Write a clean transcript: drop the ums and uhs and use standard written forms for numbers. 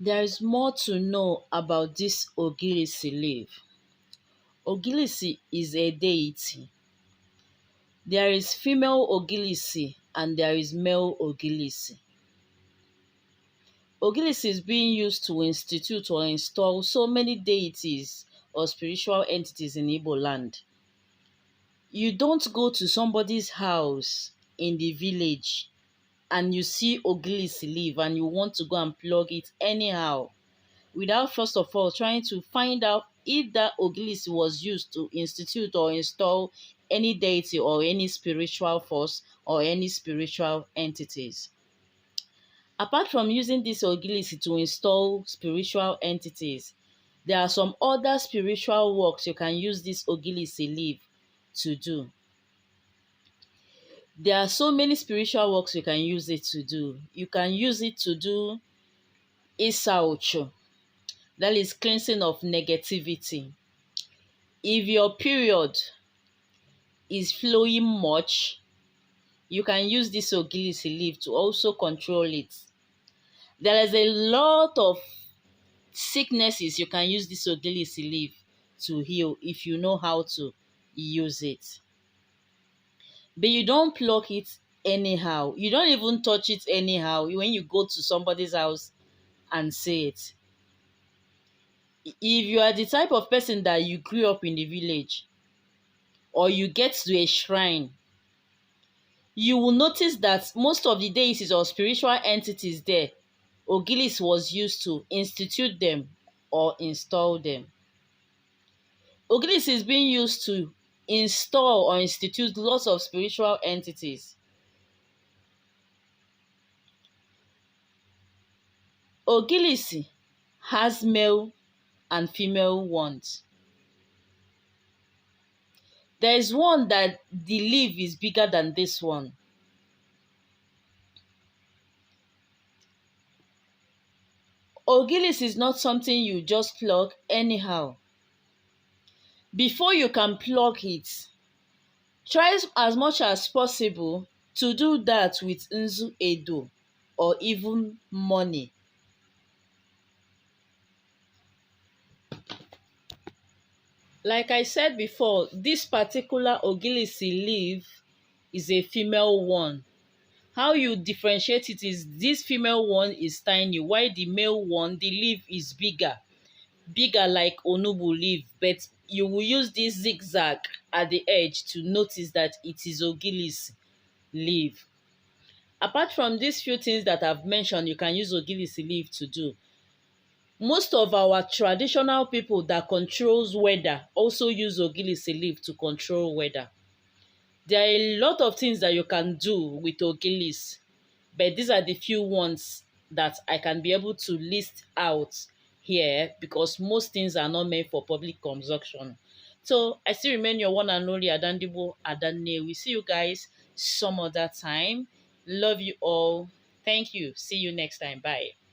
There is more to know about this Ogilisi leaf. Ogilisi is a deity. There is female Ogilisi and there is male Ogilisi. Ogilisi is being used to institute or install so many deities or spiritual entities in Igbo land. You don't go to somebody's house in the village and you see Ogilisi leaf and you want to go and plug it anyhow without first of all trying to find out if that Ogilisi was used to institute or install any deity or any spiritual force or any spiritual entities. Apart from using this Ogilisi to install spiritual entities, there are some other spiritual works you can use this Ogilisi leaf to do. There are so many spiritual works you can use it to do. You can use it to do Isaucho, that is cleansing of negativity. If your period is flowing much, you can use this Ogilisi leaf to also control it. There is a lot of sicknesses you can use this Ogilisi leaf to heal if you know how to use it. But you don't pluck it anyhow. You don't even touch it anyhow when you go to somebody's house and say it. If you are the type of person that you grew up in the village or you get to a shrine, you will notice that most of the deities or spiritual entities there, Ogilis was used to institute them or install them. Ogilis is being used to install or institute lots of spiritual entities. Ogilisi has male and female ones. There is one that the leaf is bigger than this one. Ogilisi is not something you just pluck anyhow. Before you can pluck it, try as much as possible to do that with Nzu Edo or even money. Like I said before, this particular Ogilisi leaf is a female one. How you differentiate it is this female one is tiny, while the male one, the leaf is bigger. Bigger like Onubu leaf, but you will use this zigzag at the edge to notice that it is Ogilisi leaf. Apart from these few things that I've mentioned, you can use Ogilisi leaf to do. Most of our traditional people that controls weather also use Ogilisi leaf to control weather. There are a lot of things that you can do with Ogilisi, but these are the few ones that I can be able to list out here because most things are not meant for public consumption. So I still remain your one and only Adandibo Adanne. We see you guys some other time. Love you all. Thank you. See you next time. Bye.